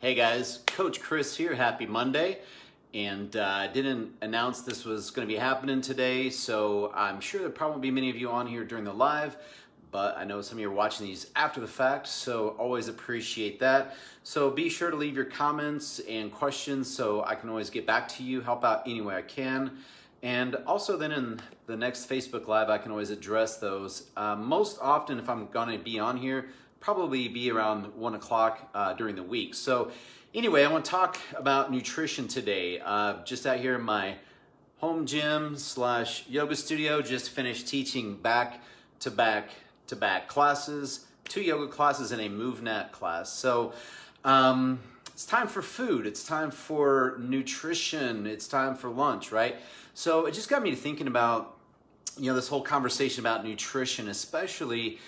Hey guys, Coach Chris here. Happy Monday. And I didn't announce this was going to be happening today, so I'm sure there probably won't be many of you on here during the live, but I know some of you are watching these after the fact, so always appreciate that. So be sure to leave your comments and questions so I can always get back to you, help out any way I can. And also then in the next Facebook Live, I can always address those. Most often, if I'm going to be on here, probably be around 1 o'clock during the week. So anyway, I want to talk about nutrition today. Just out here in my home gym / yoga studio, just finished teaching back-to-back classes, 2 yoga classes and a MoveNat class. So it's time for food. It's time for nutrition. It's time for lunch, right? So it just got me thinking about, this whole conversation about nutrition, especially,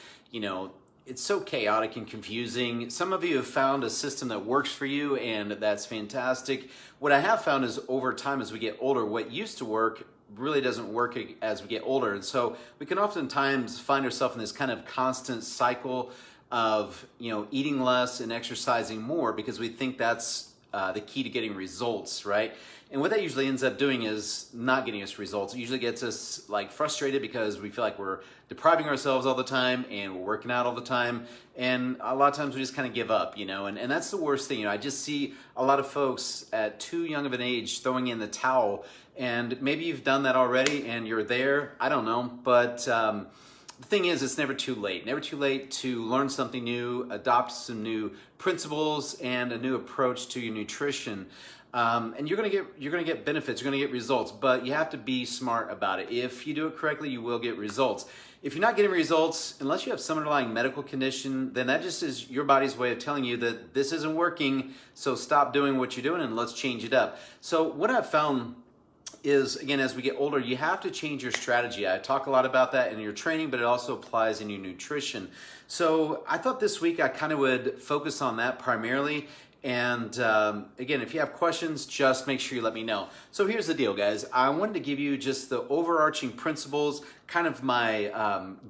it's so chaotic and confusing. Some of you have found a system that works for you, and that's fantastic. What I have found is over time as we get older, what used to work really doesn't work as we get older. And so we can oftentimes find ourselves in this kind of constant cycle of, eating less and exercising more because we think that's the key to getting results, right? And what that usually ends up doing is not getting us results. It usually gets us frustrated because we feel like we're depriving ourselves all the time and we're working out all the time. And a lot of times we just kind of give up, and that's the worst thing. I just see a lot of folks at too young of an age throwing in the towel. And maybe you've done that already and you're there. I don't know. But the thing is, it's never too late. Never too late to learn something new, adopt some new principles and a new approach to your nutrition. And you're gonna get benefits, you're gonna get results, but you have to be smart about it. If you do it correctly, you will get results. If you're not getting results, unless you have some underlying medical condition, then that just is your body's way of telling you that this isn't working, so stop doing what you're doing and let's change it up. So what I've found is, again, as we get older, you have to change your strategy. I talk a lot about that in your training, but it also applies in your nutrition. So I thought this week I kind of would focus on that primarily. And again, if you have questions, just make sure you let me know. So here's the deal, guys. I wanted to give you just the overarching principles, kind of my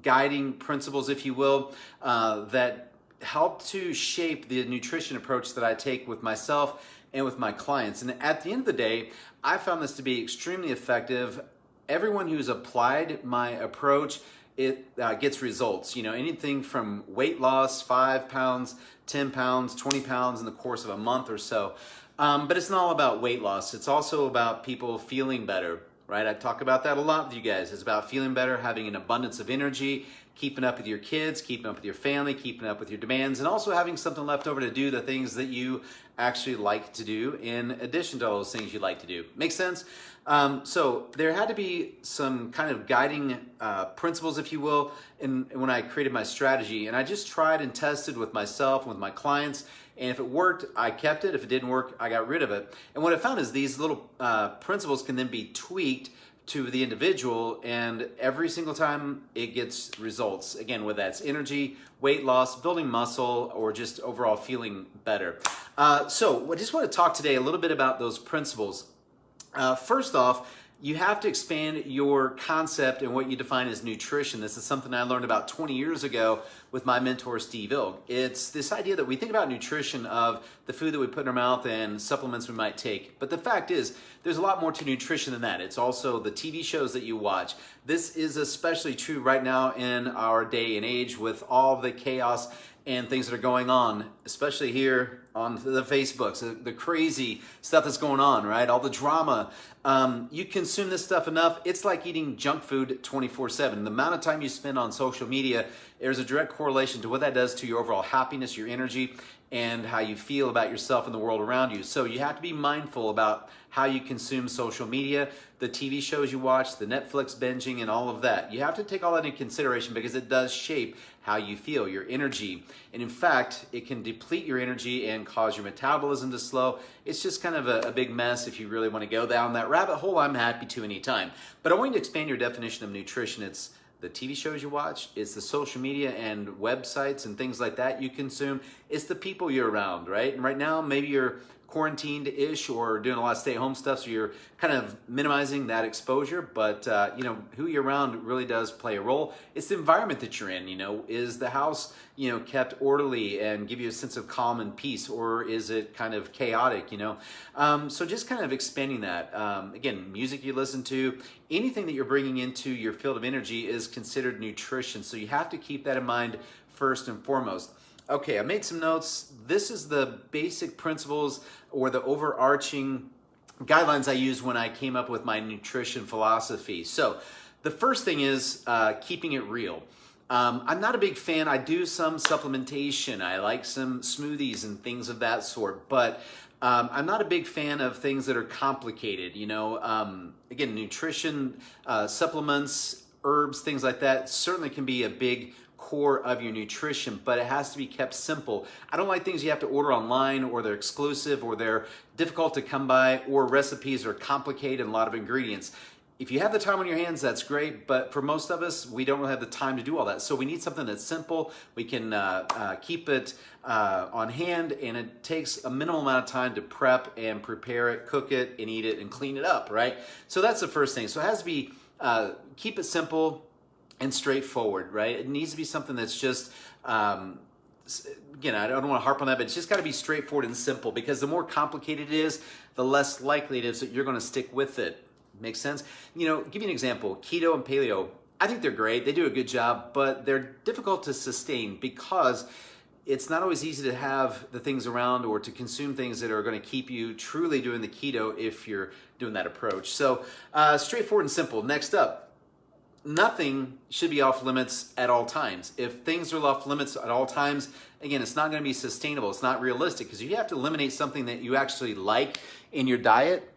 guiding principles, if you will, that help to shape the nutrition approach that I take with myself and with my clients. And at the end of the day, I found this to be extremely effective. Everyone who's applied my approach, it gets results. Anything from weight loss, 5 pounds, 10 pounds, 20 pounds in the course of a month or so. But it's not all about weight loss. It's also about people feeling better, right? I talk about that a lot with you guys. It's about feeling better, having an abundance of energy, keeping up with your kids, keeping up with your family, keeping up with your demands, and also having something left over to do the things that you actually like to do in addition to all those things you like to do. Make sense? So there had to be some kind of guiding principles, if you will, when I created my strategy. And I just tried and tested with myself and with my clients. And if it worked, I kept it. If it didn't work, I got rid of it. And what I found is these little principles can then be tweaked to the individual, and every single time it gets results. Again, whether that's energy, weight loss, building muscle, or just overall feeling better. So I just want to talk today a little bit about those principles. First off, you have to expand your concept and what you define as nutrition. This is something I learned about 20 years ago with my mentor, Steve Ilg. It's this idea that we think about nutrition of the food that we put in our mouth and supplements we might take. But the fact is, there's a lot more to nutrition than that. It's also the TV shows that you watch. This is especially true right now in our day and age with all the chaos and things that are going on, especially here on the Facebooks, the crazy stuff that's going on, right? All the drama. You consume this stuff enough, it's like eating junk food 24/7. The amount of time you spend on social media, there's a direct correlation to what that does to your overall happiness, your energy, and how you feel about yourself and the world around you. So you have to be mindful about how you consume social media, the TV shows you watch, the Netflix binging, and all of that. You have to take all that into consideration because it does shape how you feel, your energy. And in fact, it can deplete your energy and cause your metabolism to slow. It's just kind of a big mess if you really want to go down that rabbit hole. I'm happy to anytime. But I want you to expand your definition of nutrition. It's the TV shows you watch, it's the social media and websites and things like that you consume, it's the people you're around, right? And right now, maybe you're quarantined-ish or doing a lot of stay-at-home stuff, so you're kind of minimizing that exposure. But who you're around really does play a role. It's the environment that you're in. Is the house kept orderly and give you a sense of calm and peace, or is it kind of chaotic? So just kind of expanding that. Again, music you listen to, anything that you're bringing into your field of energy is considered nutrition. So you have to keep that in mind first and foremost. Okay, I made some notes. This is the basic principles or the overarching guidelines I used when I came up with my nutrition philosophy. So the first thing is keeping it real. I'm not a big fan. I do some supplementation. I like some smoothies and things of that sort, but I'm not a big fan of things that are complicated. Again, nutrition, supplements, herbs, things like that certainly can be a big core of your nutrition, but it has to be kept simple. I don't like things you have to order online, or they're exclusive, or they're difficult to come by, or recipes are complicated and a lot of ingredients. If you have the time on your hands, that's great, but for most of us, we don't really have the time to do all that. So we need something that's simple. We can keep it on hand, and it takes a minimal amount of time to prep and prepare it, cook it, and eat it, and clean it up, right? So that's the first thing. So it has to be, keep it simple and straightforward, right? It needs to be something that's just, again, I don't want to harp on that, but it's just got to be straightforward and simple, because the more complicated it is, the less likely it is that you're going to stick with it. Makes sense? Give you an example. Keto and paleo, I think they're great. They do a good job, but they're difficult to sustain because it's not always easy to have the things around or to consume things that are going to keep you truly doing the keto if you're doing that approach. So straightforward and simple. Next up, nothing should be off limits at all times. If things are off limits at all times, again, it's not going to be sustainable. It's not realistic, because you have to eliminate something that you actually like in your diet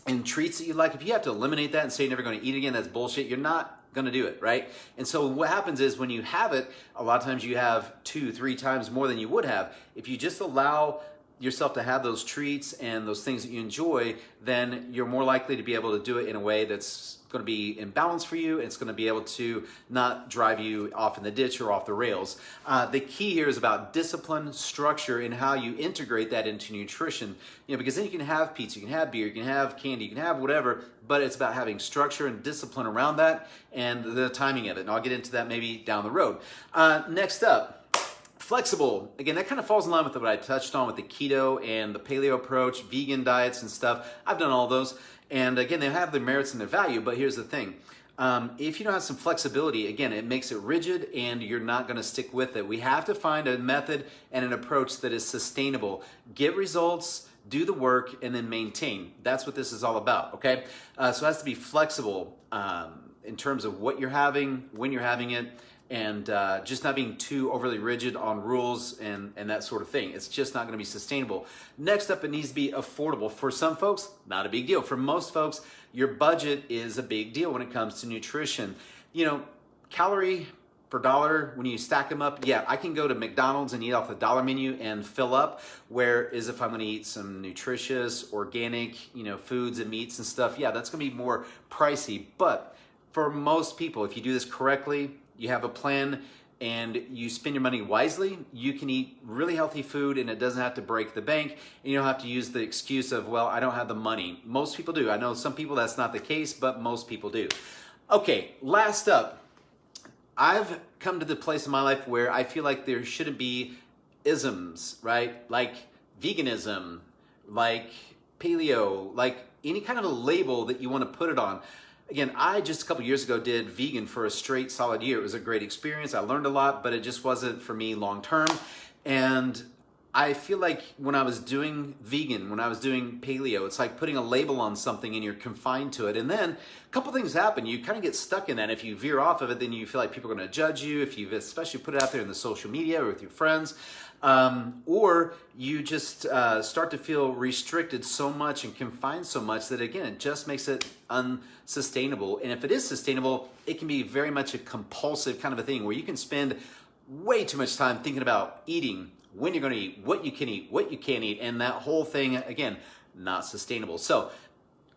and treats that you like. If you have to eliminate that and say you're never going to eat again, that's bullshit. You're not going to do it, right? And so what happens is when you have it, a lot of times you have 2-3 times more than you would have. If you just allow yourself to have those treats and those things that you enjoy, then you're more likely to be able to do it in a way that's going to be in balance for you. It's going to be able to not drive you off in the ditch or off the rails. The key here is about discipline, structure, and how you integrate that into nutrition. Because then you can have pizza, you can have beer, you can have candy, you can have whatever, but it's about having structure and discipline around that and the timing of it. And I'll get into that maybe down the road. Next up, flexible. Again, that kind of falls in line with what I touched on with the keto and the paleo approach, vegan diets and stuff. I've done all those. And again, they have their merits and their value, but here's the thing. If you don't have some flexibility, again, it makes it rigid and you're not going to stick with it. We have to find a method and an approach that is sustainable. Get results, do the work, and then maintain. That's what this is all about, okay? So it has to be flexible in terms of what you're having, when you're having it, and just not being too overly rigid on rules and that sort of thing. It's just not going to be sustainable. Next up, it needs to be affordable. For some folks, not a big deal. For most folks, your budget is a big deal when it comes to nutrition. Calorie per dollar, when you stack them up, yeah, I can go to McDonald's and eat off the dollar menu and fill up. Whereas if I'm going to eat some nutritious, organic, foods and meats and stuff, yeah, that's going to be more pricey. But for most people, if you do this correctly, you have a plan, and you spend your money wisely, you can eat really healthy food and it doesn't have to break the bank. And you don't have to use the excuse of, well, I don't have the money. Most people do. I know some people that's not the case, but most people do. Okay, last up, I've come to the place in my life where I feel like there shouldn't be isms, right? Like veganism, like paleo, like any kind of a label that you want to put it on. Again, I just a couple years ago did vegan for a straight solid year. It was a great experience. I learned a lot, but it just wasn't for me long term. And I feel like when I was doing vegan, when I was doing paleo, it's like putting a label on something and you're confined to it. And then a couple things happen. You kind of get stuck in that. If you veer off of it, then you feel like people are going to judge you. If you especially put it out there in the social media or with your friends, or you just start to feel restricted so much and confined so much that, again, it just makes it unsustainable. And if it is sustainable, it can be very much a compulsive kind of a thing where you can spend way too much time thinking about eating, when you're going to eat, what you can eat, what you can't eat, and that whole thing, again, not sustainable. So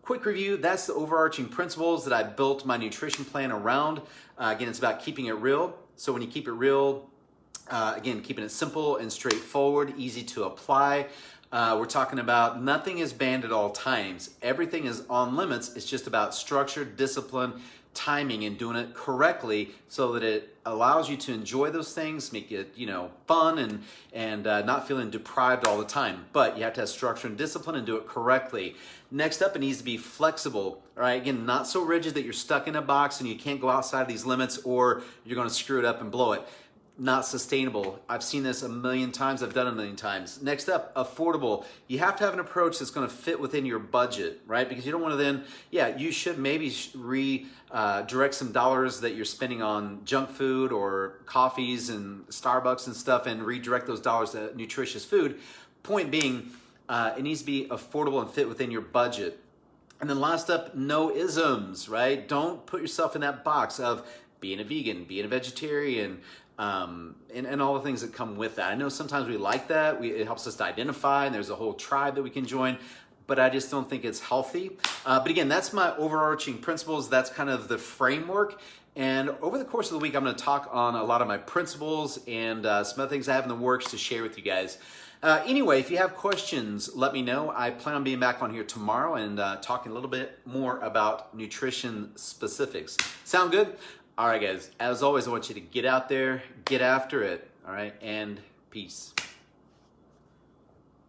quick review, that's the overarching principles that I built my nutrition plan around. Again, it's about keeping it real. So when you keep it real, again, keeping it simple and straightforward, easy to apply. We're talking about nothing is banned at all times. Everything is on limits. It's just about structure, discipline, timing, and doing it correctly so that it allows you to enjoy those things, make it, fun and not feeling deprived all the time. But you have to have structure and discipline and do it correctly. Next up, it needs to be flexible. All right, again, not so rigid that you're stuck in a box and you can't go outside of these limits or you're going to screw it up and blow it. Not sustainable. I've seen this a million times. I've done it a million times. Next up, affordable. You have to have an approach that's going to fit within your budget, right? Because you don't want to then, you should maybe direct some dollars that you're spending on junk food or coffees and Starbucks and stuff and redirect those dollars to nutritious food. Point being, it needs to be affordable and fit within your budget. And then last up, no isms, right? Don't put yourself in that box of being a vegan, being a vegetarian, and all the things that come with that. I know sometimes we like that. It helps us to identify, and there's a whole tribe that we can join, but I just don't think it's healthy. But again, that's my overarching principles. That's kind of the framework. And over the course of the week, I'm going to talk on a lot of my principles and some other things I have in the works to share with you guys. Anyway, if you have questions, let me know. I plan on being back on here tomorrow and talking a little bit more about nutrition specifics. Sound good? All right, guys. As always, I want you to get out there, get after it. All right, and peace.